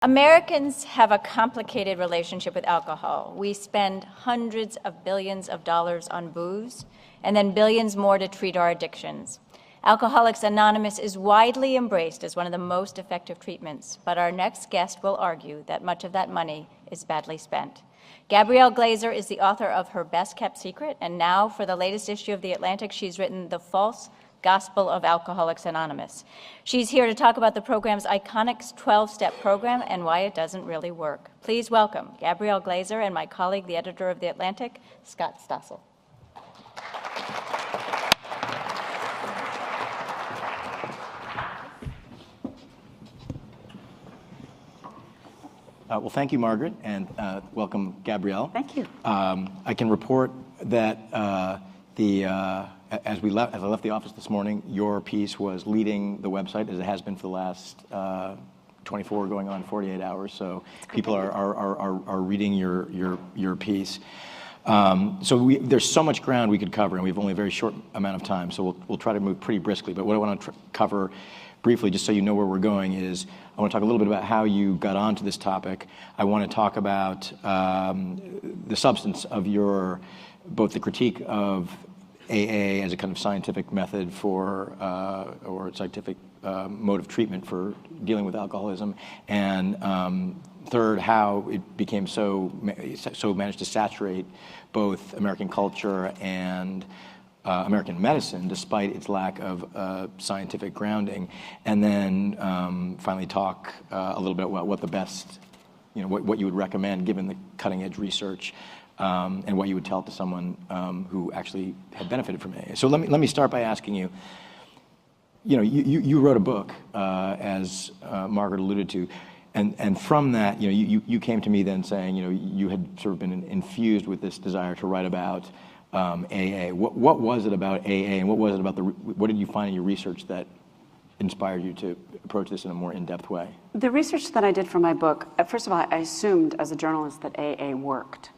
Americans have a complicated relationship with alcohol. We spend hundreds of billions of dollars on booze and then billions more to treat our addictions. Alcoholics Anonymous is widely embraced as one of the most effective treatments, but our next guest will argue that much of that money is badly spent. Gabrielle Glaser is the author of Her Best Kept Secret, and now for the latest issue of The Atlantic, she's written The False Gospel of Alcoholics Anonymous. She's here to talk about the program's iconic 12-step program and why it doesn't really work. Please welcome Gabrielle Glaser and my colleague, the editor of The Atlantic, Scott Stossel. Well, thank you, Margaret, and welcome, Gabrielle. Thank you. I can report that as I left the office this morning, your piece was leading the website, as it has been for the last 24 going on 48 hours. So people are reading your piece. So there's so much ground we could cover, and we have only a very short amount of time. So we'll try to move pretty briskly. But what I want to cover briefly, just so you know where we're going, is I want to talk a little bit about how you got onto this topic. I want to talk about the substance of both the critique of AA as a kind of scientific method for, or scientific mode of treatment for dealing with alcoholism, and third, how it became so managed to saturate both American culture and American medicine, despite its lack of scientific grounding, and then finally talk a little bit about what the best, what you would recommend given the cutting-edge research, and what you would tell to someone who actually had benefited from AA. So let me start by asking you. You wrote a book, as Margaret alluded to, and from that, you came to me then saying, you had sort of been infused with this desire to write about AA. What was it about AA, and what was it about what did you find in your research that inspired you to approach this in a more in-depth way? The research that I did for my book, first of all, I assumed as a journalist that AA worked.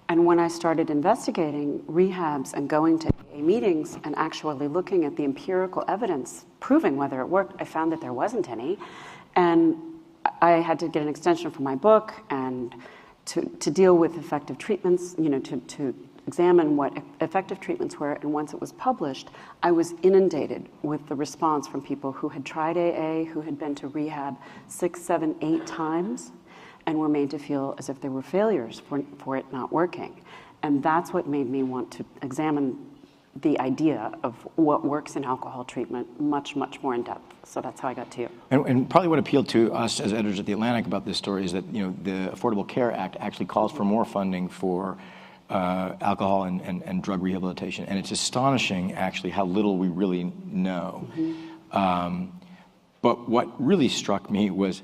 And when I started investigating rehabs and going to AA meetings and actually looking at the empirical evidence proving whether it worked, I found that there wasn't any. And I had to get an extension for my book and to deal with effective treatments, to examine what effective treatments were. And once it was published, I was inundated with the response from people who had tried AA, who had been to rehab 6, 7, 8 times, and were made to feel as if they were failures for it not working. And that's what made me want to examine the idea of what works in alcohol treatment much, much more in depth. So that's how I got to you. And probably what appealed to us as editors at The Atlantic about this story is that the Affordable Care Act actually calls for more funding for alcohol and drug rehabilitation. And it's astonishing, actually, how little we really know. Mm-hmm. But what really struck me was,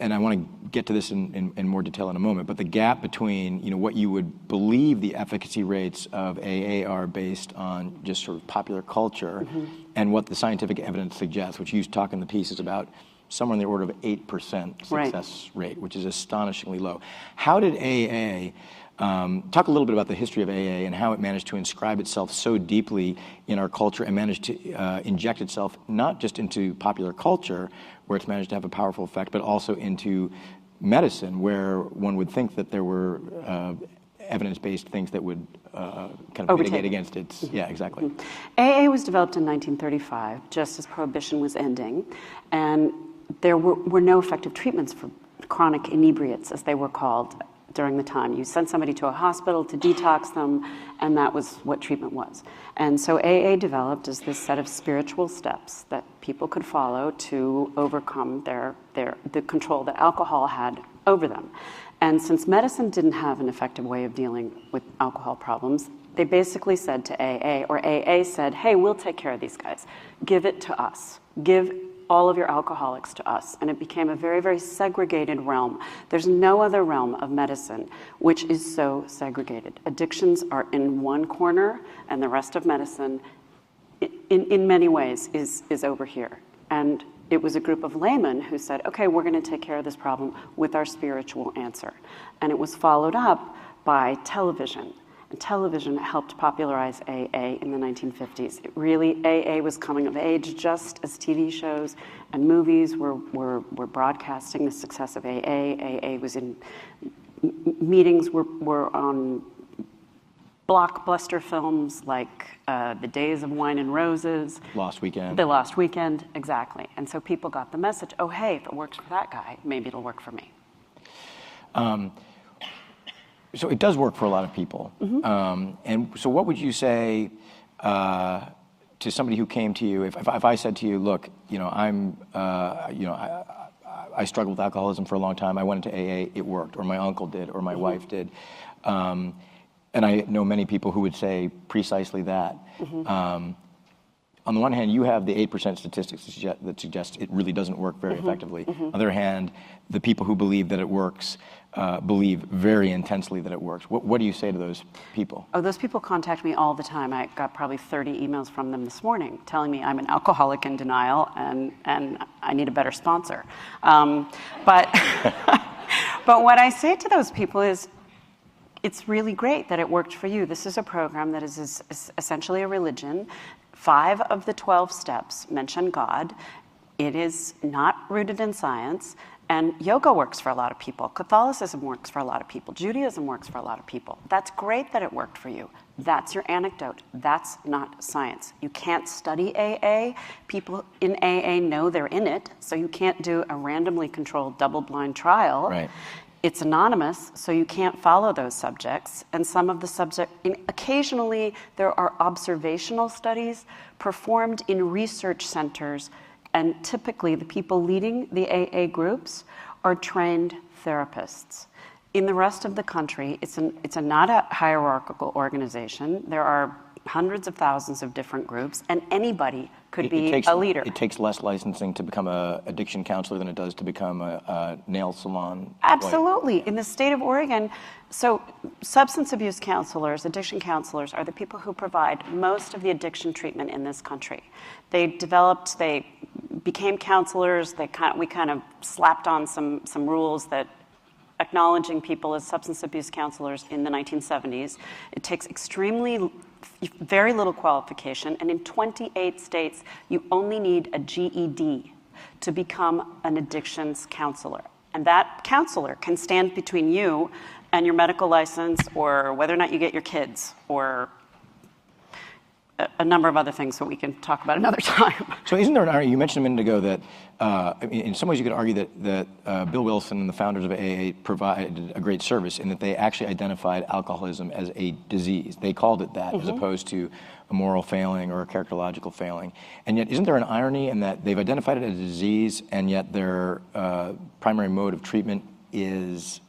and I want to get to this in more detail in a moment, but the gap between what you would believe the efficacy rates of AA are based on just sort of popular culture, mm-hmm. and what the scientific evidence suggests, which you talk in the piece is about somewhere in the order of 8% success rate, which is astonishingly low. How did AA, talk a little bit about the history of AA and how it managed to inscribe itself so deeply in our culture and managed to inject itself not just into popular culture, where it's managed to have a powerful effect, but also into medicine, where one would think that there were evidence-based things that would kind of mitigate against its. Mm-hmm. Yeah, exactly. Mm-hmm. AA was developed in 1935, just as Prohibition was ending, and there were no effective treatments for chronic inebriates, as they were called during the time. You sent somebody to a hospital to detox them, and that was what treatment was. And so AA developed as this set of spiritual steps that people could follow to overcome the control that alcohol had over them. And since medicine didn't have an effective way of dealing with alcohol problems, they basically said to AA, or AA said, hey, we'll take care of these guys. Give it to us. Give all of your alcoholics to us. And it became a very, very segregated realm. There's no other realm of medicine which is so segregated. Addictions are in one corner, and the rest of medicine, in many ways, is over here. And it was a group of laymen who said, okay, we're going to take care of this problem with our spiritual answer. And it was followed up by television. and television helped popularize AA in the 1950s. AA was coming of age just as TV shows and movies were broadcasting the success of AA. AA was in meetings were on blockbuster films like The Days of Wine and Roses. Lost Weekend. The Lost Weekend, exactly. And so people got the message, oh, hey, if it works for that guy, maybe it'll work for me. So it does work for a lot of people. And so what would you say to somebody who came to you, if I said to you, look, I struggled with alcoholism for a long time, I went into AA, it worked, or my uncle did, or my wife did. And I know many people who would say precisely that. On the one hand, you have the 8% statistics that suggest it really doesn't work very effectively. On the other hand, the people who believe that it works believe very intensely that it works. What do you say to those people? Oh, those people contact me all the time. I got probably 30 emails from them this morning telling me I'm an alcoholic in denial and I need a better sponsor. But what I say to those people is, it's really great that it worked for you. This is a program that is essentially a religion. 5 of the 12 steps mention God. It is not rooted in science. And yoga works for a lot of people. Catholicism works for a lot of people. Judaism works for a lot of people. That's great that it worked for you. That's your anecdote. That's not science. You can't study AA. People in AA know they're in it, so you can't do a randomly controlled double-blind trial. Right. It's anonymous, so you can't follow those subjects. And some of the occasionally there are observational studies performed in research centers, and typically the people leading the AA groups are trained therapists. In the rest of the country, it's not a hierarchical organization. There are hundreds of thousands of different groups, and anybody could be a leader. It takes less licensing to become an addiction counselor than it does to become a nail salon. Absolutely. In the state of Oregon, so substance abuse counselors, addiction counselors are the people who provide most of the addiction treatment in this country. They became counselors. We kind of slapped on some rules that acknowledging people as substance abuse counselors in the 1970s. It takes very little qualification, and in 28 states, you only need a GED to become an addictions counselor. And that counselor can stand between you and your medical license, or whether or not you get your kids, or a number of other things that we can talk about another time. So isn't there an argument, you mentioned a minute ago that, in some ways you could argue that Bill Wilson and the founders of AA provided a great service in that they actually identified alcoholism as a disease. They called it that, as opposed to a moral failing or a characterological failing. And yet, isn't there an irony in that they've identified it as a disease, and yet their primary mode of treatment is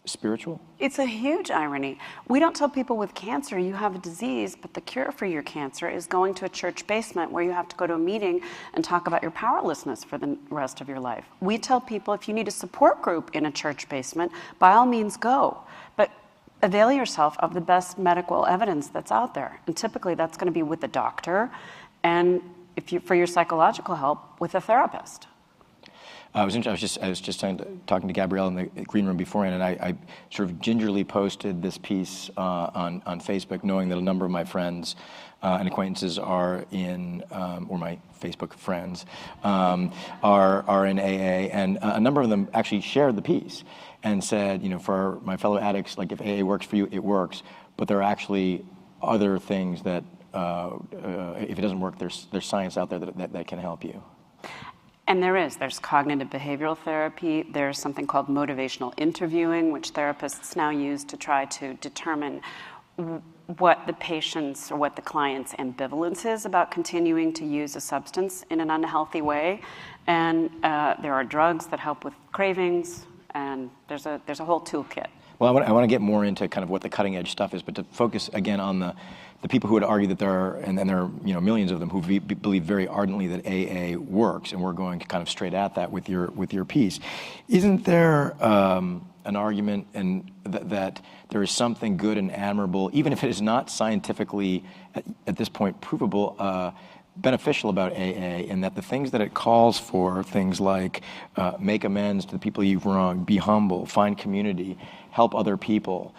spiritual? It's a huge irony. We don't tell people with cancer you have a disease, but the cure for your cancer is going to a church basement where you have to go to a meeting and talk about your powerlessness for the rest of your life. We tell people if you need a support group in a church basement, by all means go. But avail yourself of the best medical evidence that's out there. And typically that's going to be with a doctor, and for your psychological help, with a therapist. I was just talking to Gabrielle in the green room beforehand, and I sort of gingerly posted this piece on Facebook, knowing that a number of my friends and acquaintances are in, or my Facebook friends are in AA, and a number of them actually shared the piece and said, for my fellow addicts, like if AA works for you, it works, but there are actually other things that if it doesn't work, there's science out there that can help you. And there's cognitive behavioral therapy, there's something called motivational interviewing, which therapists now use to try to determine what the patient's or what the client's ambivalence is about continuing to use a substance in an unhealthy way. And there are drugs that help with cravings, and there's a whole toolkit. Well, I want to get more into kind of what the cutting edge stuff is, but to focus again on the people who would argue that there are, and there are millions of them who believe very ardently that AA works, and we're going kind of straight at that with your piece. Isn't there an argument that there is something good and admirable, even if it is not scientifically at this point provable, beneficial about AA, and that the things that it calls for, things like make amends to the people you've wronged, be humble, find community, help other people,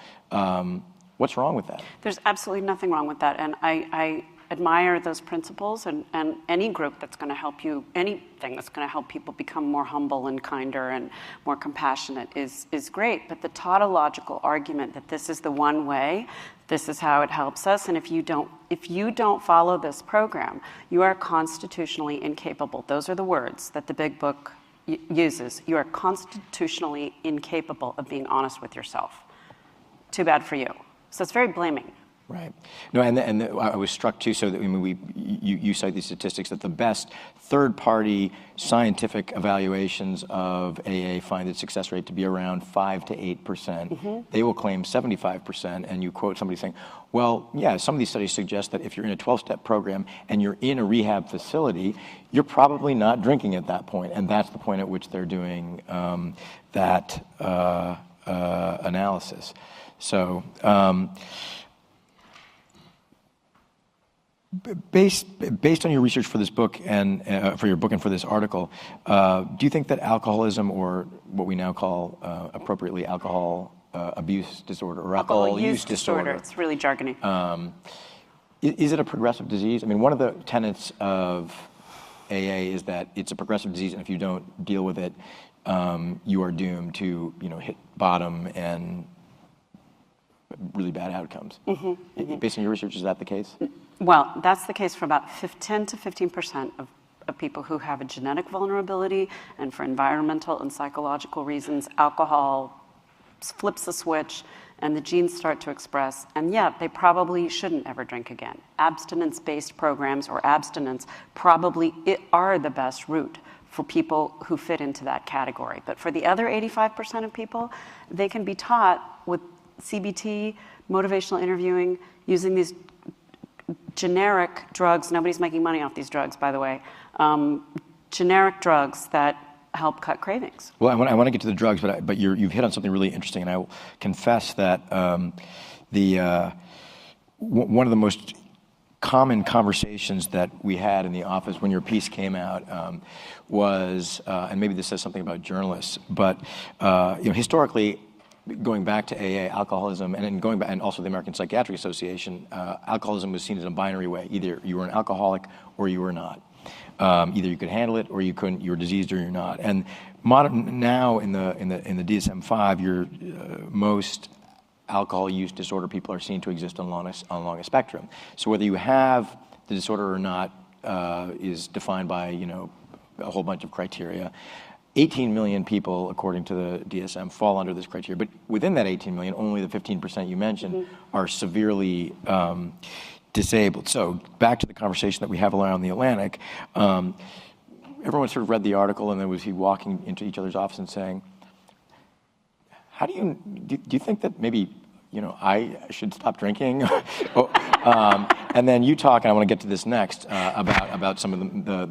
What's wrong with that? There's absolutely nothing wrong with that. And I admire those principles, and any group that's going to help you, anything that's going to help people become more humble and kinder and more compassionate is great. But the tautological argument that this is the one way, this is how it helps us, and if you don't follow this program, you are constitutionally incapable. Those are the words that the big book uses. You are constitutionally incapable of being honest with yourself. Too bad for you. So it's very blaming. Right. No, and I was struck too. So that, I mean, you cite these statistics that the best third-party scientific evaluations of AA find the success rate to be around 5 to 8%. They will claim 75%, and you quote somebody saying, "Well, yeah, some of these studies suggest that if you're in a 12-step program and you're in a rehab facility, you're probably not drinking at that point," and that's the point at which they're doing that analysis. So. Based on your research for this book and for your book and for this article, do you think that alcoholism, or what we now call appropriately alcohol abuse disorder or alcohol use disorder, it's really jargony. Is it a progressive disease? I mean, one of the tenets of AA is that it's a progressive disease, and if you don't deal with it, you are doomed to hit bottom and really bad outcomes. Based on your research, is that the case? Well, that's the case for about 10 to 15% of people who have a genetic vulnerability, and for environmental and psychological reasons, alcohol flips the switch and the genes start to express, and yeah, they probably shouldn't ever drink again. Abstinence-based programs or abstinence probably are the best route for people who fit into that category. But for the other 85% of people, they can be taught with CBT, motivational interviewing, using these generic drugs. Nobody's making money off these drugs, by the way. Generic drugs that help cut cravings. Well, I want to get to the drugs, but you've hit on something really interesting, and I will confess that one of the most common conversations that we had in the office when your piece came out was, and maybe this says something about journalists, but historically, going back to AA, alcoholism, and then going back, and also the American Psychiatric Association, alcoholism was seen as a binary way. Either you were an alcoholic or you were not. Either you could handle it or you couldn't. You were diseased or you're not. And now in the DSM-5, your most alcohol use disorder people are seen to exist along a spectrum. So whether you have the disorder or not is defined by a whole bunch of criteria. 18 million people, according to the DSM, fall under this criteria. But within that 18 million, only the 15% you mentioned are severely disabled. So back to the conversation that we have around the Atlantic, everyone sort of read the article, and then was he walking into each other's office and saying, "How do you think that maybe I should stop drinking?" And then you talk, and I want to get to this next, about some of the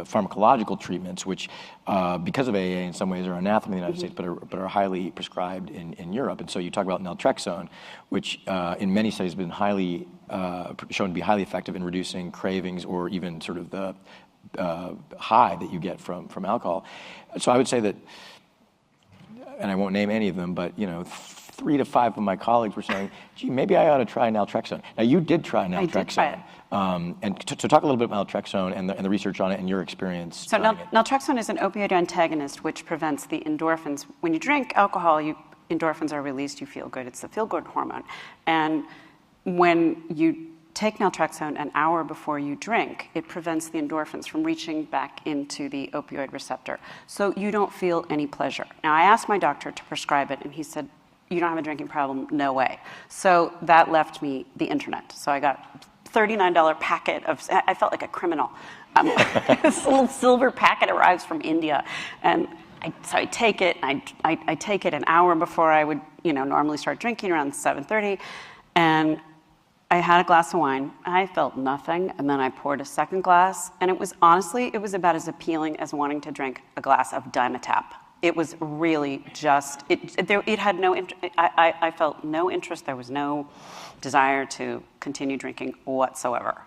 pharmacological treatments, which because of AA in some ways are anathema in the United States, but are highly prescribed in Europe. And so you talk about Naltrexone, which in many studies has been highly shown to be highly effective in reducing cravings or even sort of the high that you get from alcohol. So I would say that, and I won't name any of them, but 3 to 5 of my colleagues were saying, "Gee, maybe I ought to try Naltrexone." Now, you did try Naltrexone. I did try it. And to talk a little bit about Naltrexone and the research on it and your experience. So Naltrexone is an opioid antagonist which prevents the endorphins. When you drink alcohol, endorphins are released, you feel good. It's the feel-good hormone. And when you take Naltrexone an hour before you drink, it prevents the endorphins from reaching back into the opioid receptor. So you don't feel any pleasure. Now, I asked my doctor to prescribe it, and he said, "You don't have a drinking problem, no way." So that left me the internet. So I got a $39 packet I felt like a criminal. This little silver packet arrives from India. And so I take it, and I take it an hour before I would normally start drinking, around 7:30. And I had a glass of wine. I felt nothing, and then I poured a second glass, and it was about as appealing as wanting to drink a glass of Dimetap. It was really just it had no. I felt no interest. There was no desire to continue drinking whatsoever.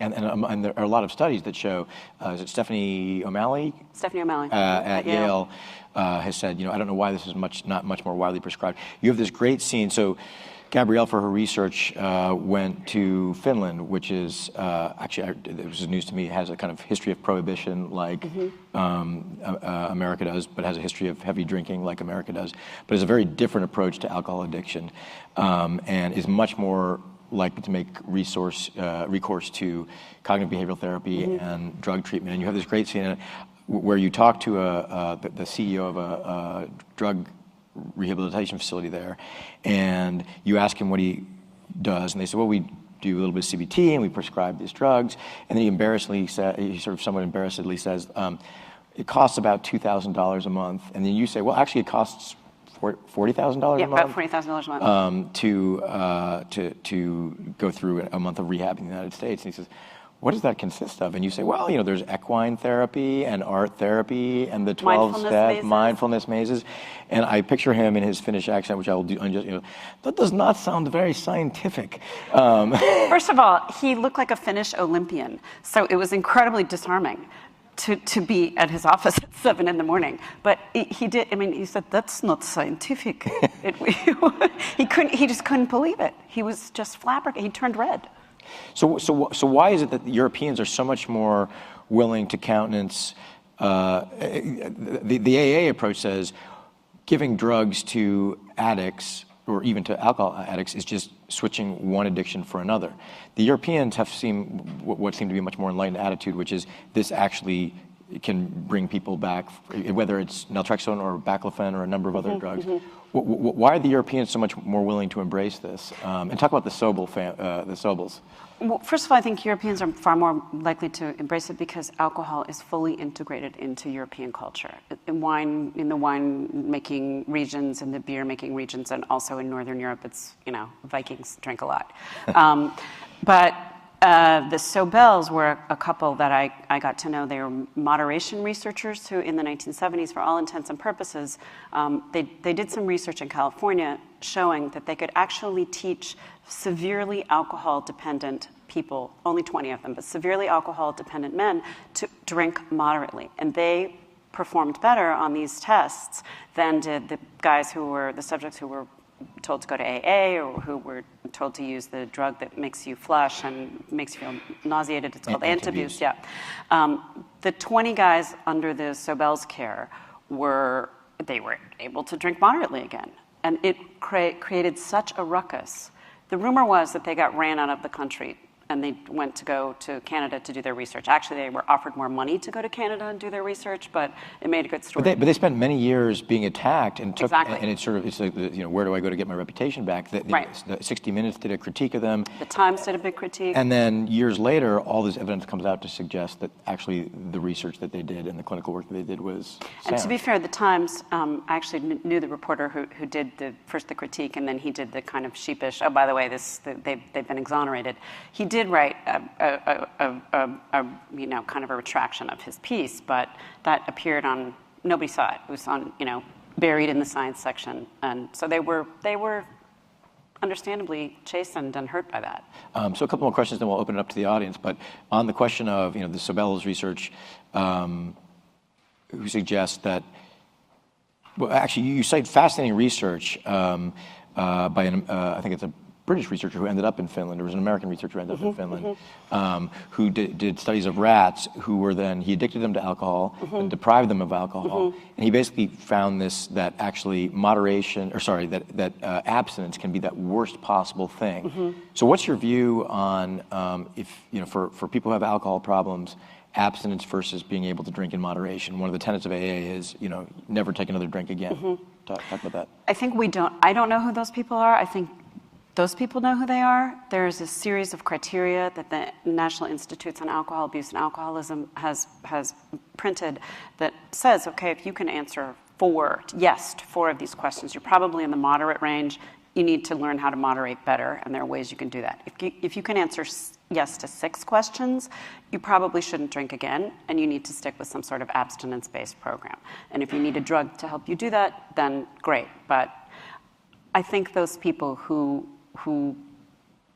and there are a lot of studies that show, is it Stephanie O'Malley? Stephanie O'Malley At Yale has said, I don't know why this is not much more widely prescribed. You have this great scene. So Gabrielle, for her research, went to Finland, which is, actually, it was news to me, has a kind of history of prohibition like America does, but has a history of heavy drinking like America does, but has a very different approach to alcohol addiction, and is much more likely to make recourse to cognitive behavioral therapy and drug treatment. And you have this great scene where you talk to the CEO of a drug rehabilitation facility there, and you ask him what he does, and they say, well, we do a little bit of CBT and we prescribe these drugs, and then he sort of somewhat embarrassedly says, it costs about $2,000 a month, and then you say, well, actually it costs $40,000 a month. Yeah, about $40,000 a month. To go through a month of rehab in the United States, and he says, what does that consist of? And you say, well, there's equine therapy and art therapy and the 12-step mindfulness mazes. And I picture him in his Finnish accent, which I will do. That does not sound very scientific. First of all, he looked like a Finnish Olympian, so it was incredibly disarming to be at his office at 7 a.m. But he did. I mean, he said that's not scientific. He just couldn't believe it. He was just flabbergasted. He turned red. So why is it that the Europeans are so much more willing to countenance the AA approach says giving drugs to addicts or even to alcohol addicts is just switching one addiction for another. The Europeans have seen what seemed to be a much more enlightened attitude, which is this actually can bring people back, whether it's naltrexone or baclofen or a number of other drugs. Why are the Europeans so much more willing to embrace this? And talk about the Sobels. Well, first of all, I think Europeans are far more likely to embrace it because alcohol is fully integrated into European culture. In the wine-making regions, in the beer-making regions, and also in Northern Europe, it's, Vikings drink a lot. But the Sobels were a couple that I got to know. They were moderation researchers who, in the 1970s, for all intents and purposes, they did some research in California showing that they could actually teach severely alcohol-dependent people, only 20 of them, but severely alcohol-dependent men, to drink moderately. And they performed better on these tests than did the subjects who were told to go to AA or who were told to use the drug that makes you flush and makes you feel nauseated. It's called antabuse. Yeah. The 20 guys under the Sobel's care were able to drink moderately again. And it created such a ruckus. The rumor was that they got ran out of the country and they went to go to Canada to do their research. Actually, they were offered more money to go to Canada and do their research, but it made a good story. But they spent many years being attacked and took, exactly. And it's like, where do I go to get my reputation back? Right. 60 Minutes did a critique of them. The Times did a big critique. And then years later, all this evidence comes out to suggest that actually the research that they did and the clinical work that they did was sound. And to be fair, the Times, I actually knew the reporter who did first the critique, and then he did the kind of sheepish, oh, by the way, they've been exonerated. He did write kind of a retraction of his piece, but that appeared on, nobody saw it. It was on, buried in the science section. And so they were understandably chastened and hurt by that. So a couple more questions, then we'll open it up to the audience. But on the question of, the Sobel's research, who suggests that, well, actually, you cite fascinating research by I think it's a British researcher who ended up in Finland. There was an American researcher who ended up in Finland, who did studies of rats who were then, he addicted them to alcohol and deprived them of alcohol. And he basically found that actually that abstinence can be that worst possible thing. So what's your view on for people who have alcohol problems, abstinence versus being able to drink in moderation? One of the tenets of AA is, never take another drink again. Talk about that. I don't know who those people are. I think those people know who they are. There's a series of criteria that the National Institutes on Alcohol Abuse and Alcoholism has printed that says, okay, if you can answer yes to 4 of these questions, you're probably in the moderate range. You need to learn how to moderate better, and there are ways you can do that. If you can answer yes to 6 questions, you probably shouldn't drink again, and you need to stick with some sort of abstinence-based program. And if you need a drug to help you do that, then great. But I think those people who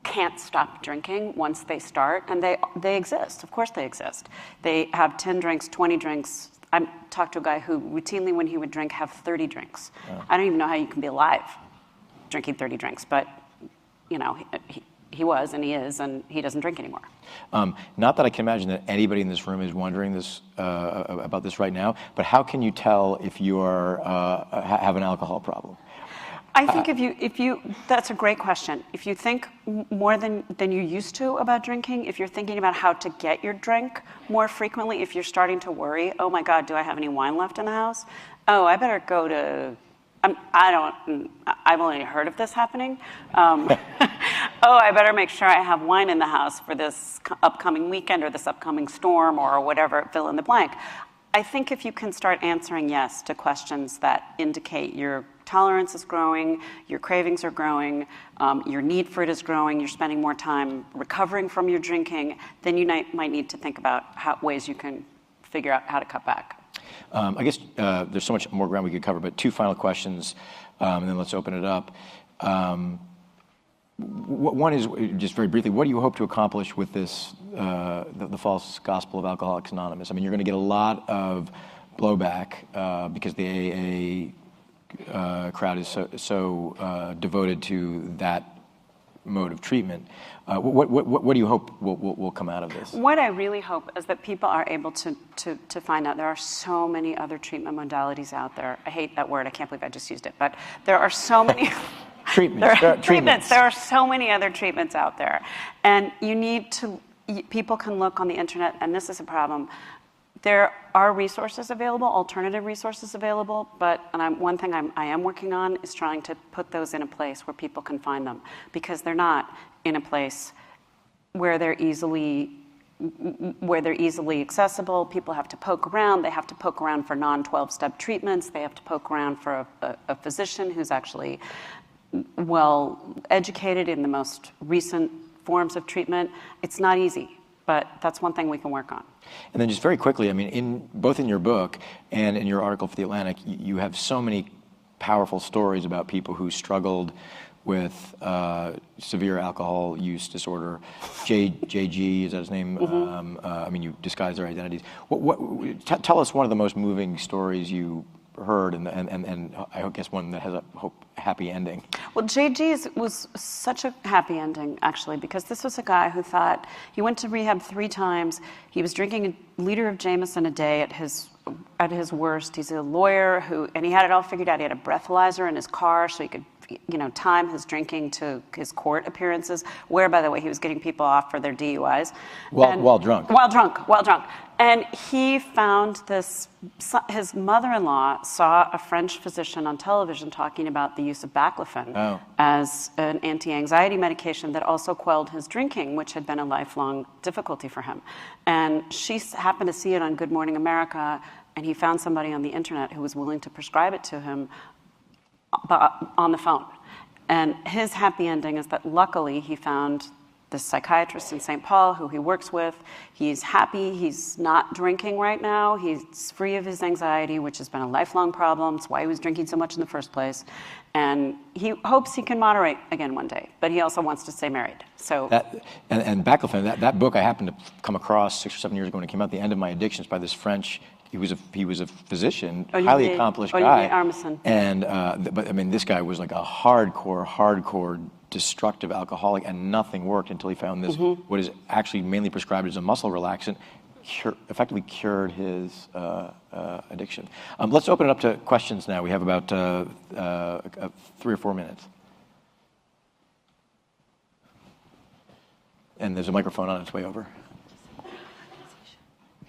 can't stop drinking once they start, and they exist. Of course they exist. They have 10 drinks, 20 drinks. I talked to a guy who routinely, when he would drink, have 30 drinks. Yeah. I don't even know how you can be alive drinking 30 drinks, but he was, and he is, and he doesn't drink anymore. Not that I can imagine that anybody in this room is wondering this about this right now, but how can you tell if you are have an alcohol problem? I think if you that's a great question. If you think more than you used to about drinking, if you're thinking about how to get your drink more frequently, if you're starting to worry, oh my God, do I have any wine left in the house? Oh, I better go to. I've only heard of this happening. Oh, I better make sure I have wine in the house for this upcoming weekend or this upcoming storm or whatever, fill in the blank. I think if you can start answering yes to questions that indicate your tolerance is growing, your cravings are growing, your need for it is growing, you're spending more time recovering from your drinking, then you might need to think about ways you can figure out how to cut back. I guess there's so much more ground we could cover, but 2 final questions, and then let's open it up. One is, just very briefly, what do you hope to accomplish with this, the false gospel of Alcoholics Anonymous? I mean, you're going to get a lot of blowback because the AA crowd is so devoted to that mode of treatment. What do you hope will come out of this? What I really hope is that people are able to find out there are so many other treatment modalities out there. I hate that word. I can't believe I just used it. But there are so many... treatments. There are so many other treatments out there. And people can look on the internet, and this is a problem. There are resources available, alternative resources available, but one thing I am working on is trying to put those in a place where people can find them, because they're not in a place where they're easily accessible. People have to poke around. They have to poke around for non-12-step treatments. They have to poke around for a physician who's actually well educated in the most recent forms of treatment. It's not easy. But that's one thing we can work on. And then just very quickly, I mean, both in your book and in your article for The Atlantic, you have so many powerful stories about people who struggled with severe alcohol use disorder. JG, is that his name? Mm-hmm. I mean, you disguise their identities. Tell us one of the most moving stories you heard, and I guess one that has a happy ending. Well, JG's was such a happy ending, actually, because this was a guy who thought he went to rehab 3 times. He was drinking a liter of Jameson a day at his worst. He's a lawyer and he had it all figured out. He had a breathalyzer in his car so he could, time his drinking to his court appearances, where, by the way, he was getting people off for their DUIs. While drunk. While drunk. And he found his mother-in-law saw a French physician on television talking about the use of baclofen as an anti-anxiety medication that also quelled his drinking, which had been a lifelong difficulty for him. And she happened to see it on Good Morning America, and he found somebody on the internet who was willing to prescribe it to him on the phone. And his happy ending is that luckily he found this psychiatrist in St. Paul who he works with. He's happy. He's not drinking right now. He's free of his anxiety, which has been a lifelong problem. It's why he was drinking so much in the first place. And he hopes he can moderate again one day, but he also wants to stay married. So and baclofen, that book I happened to come across 6 or 7 years ago when it came out, The End of My Addictions, by this French. He was a physician, highly accomplished guy. Armisen. And but I mean, this guy was like a hardcore destructive alcoholic, and nothing worked until he found this, what is actually mainly prescribed as a muscle relaxant, effectively cured his addiction. Let's open it up to questions now. We have about 3 or 4 minutes. And there's a microphone on its way over.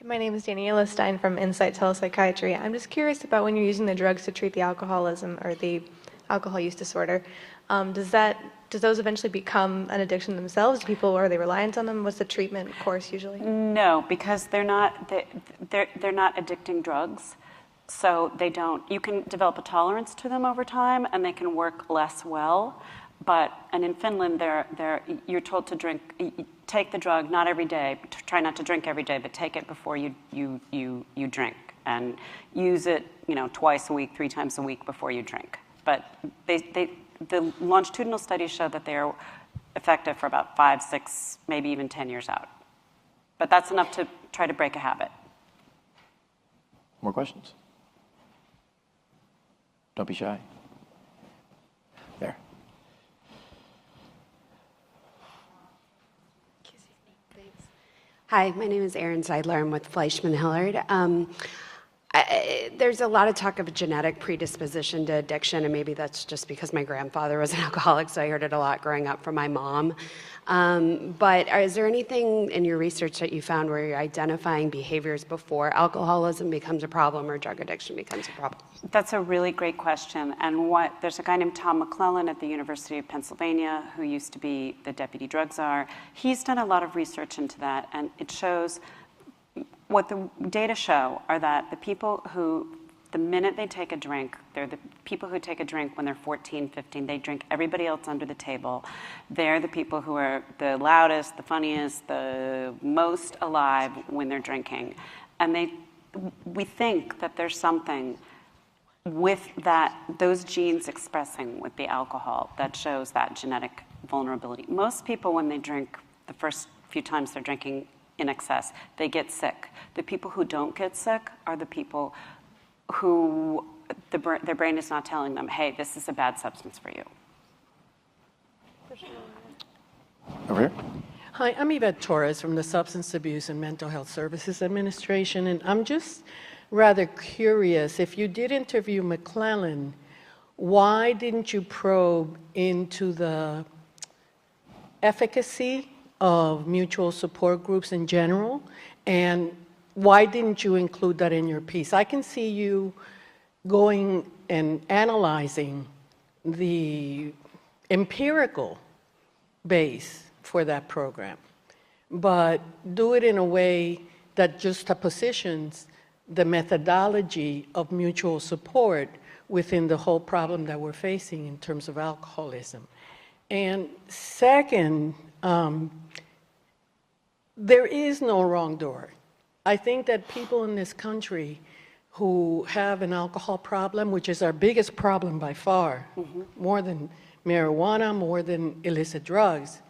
My name is Daniela Stein from Insight Telepsychiatry. I'm just curious about when you're using the drugs to treat the alcoholism or the alcohol use disorder, does those eventually become an addiction themselves? Are they reliant on them? What's the treatment course usually? No, because they're not addicting drugs. So they don't. You can develop a tolerance to them over time, and they can work less well. And in Finland, you're told to take the drug not every day. Try not to drink every day, but take it before you drink, and use it twice a week, 3 times a week before you drink. But the longitudinal studies show that they are effective for about 5, 6, maybe even 10 years out. But that's enough to try to break a habit. More questions? Don't be shy. There. Hi, my name is Erin Seidler. I'm with Fleischman Hillard. There's a lot of talk of a genetic predisposition to addiction, and maybe that's just because my grandfather was an alcoholic, so I heard it a lot growing up from my mom. But is there anything in your research that you found where you're identifying behaviors before alcoholism becomes a problem or drug addiction becomes a problem? That's a really great question. And there's a guy named Tom McClellan at the University of Pennsylvania who used to be the deputy drug czar. He's done a lot of research into that, and it shows what the data show are that the people who, the minute they take a drink, they're the people who take a drink when they're 14, 15. They drink everybody else under the table. They're the people who are the loudest, the funniest, the most alive when they're drinking. And we think that there's something with those genes expressing with the alcohol that shows that genetic vulnerability. Most people, when they drink, the first few times they're drinking in excess, they get sick. The people who don't get sick are the people who their brain is not telling them, hey, this is a bad substance for you. Over here. Hi, I'm Yvette Torres from the Substance Abuse and Mental Health Services Administration, and I'm just rather curious, if you did interview McClellan, why didn't you probe into the efficacy of mutual support groups in general, and why didn't you include that in your piece? I can see you going and analyzing the empirical base for that program, but do it in a way that juxtapositions the methodology of mutual support within the whole problem that we're facing in terms of alcoholism. And second, there is no wrong door. I think that people in this country who have an alcohol problem, which is our biggest problem by far, more than marijuana, more than illicit drugs,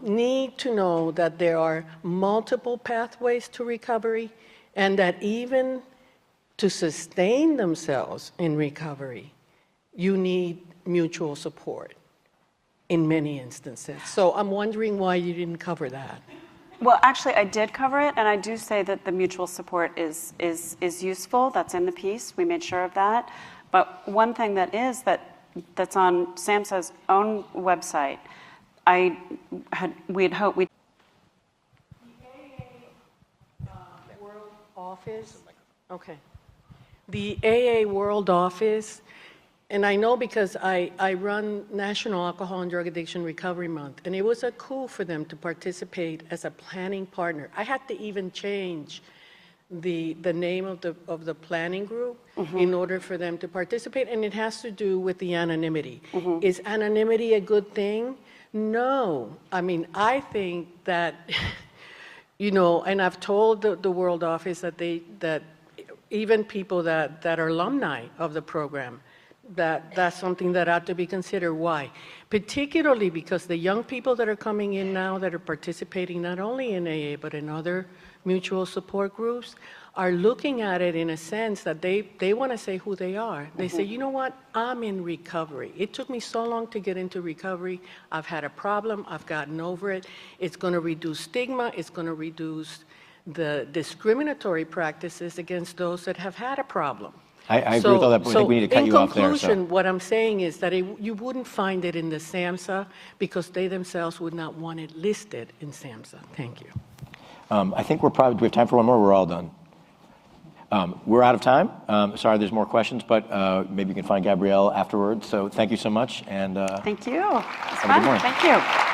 need to know that there are multiple pathways to recovery, and that even to sustain themselves in recovery, you need mutual support in many instances. So I'm wondering why you didn't cover that. Well, actually, I did cover it, and I do say that the mutual support is useful. That's in the piece. We made sure of that. But one thing that's on SAMHSA's own website, we'd hoped we'd. The AA World Office. Okay. The AA World Office. And I know because I run National Alcohol and Drug Addiction Recovery Month, and it was a coup for them to participate as a planning partner. I had to even change the name of the planning group in order for them to participate, and it has to do with the anonymity. Is anonymity a good thing? No. I mean, I think that, and I've told the World Office that even people that are alumni of the program, that's something that ought to be considered. Why? Particularly because the young people that are coming in now that are participating not only in AA but in other mutual support groups are looking at it in a sense that they want to say who they are. They say, you know what, I'm in recovery. It took me so long to get into recovery. I've had a problem. I've gotten over it. It's going to reduce stigma. It's going to reduce the discriminatory practices against those that have had a problem. I agree with all that, but I think we need to cut you off there. In conclusion, what I'm saying is that you wouldn't find it in the SAMHSA because they themselves would not want it listed in SAMHSA. Thank you. I think we have time for one more. We're all done. We're out of time. Sorry, there's more questions, but maybe you can find Gabrielle afterwards. So thank you so much. And Thank you. It's have a good fun. morning. Thank you.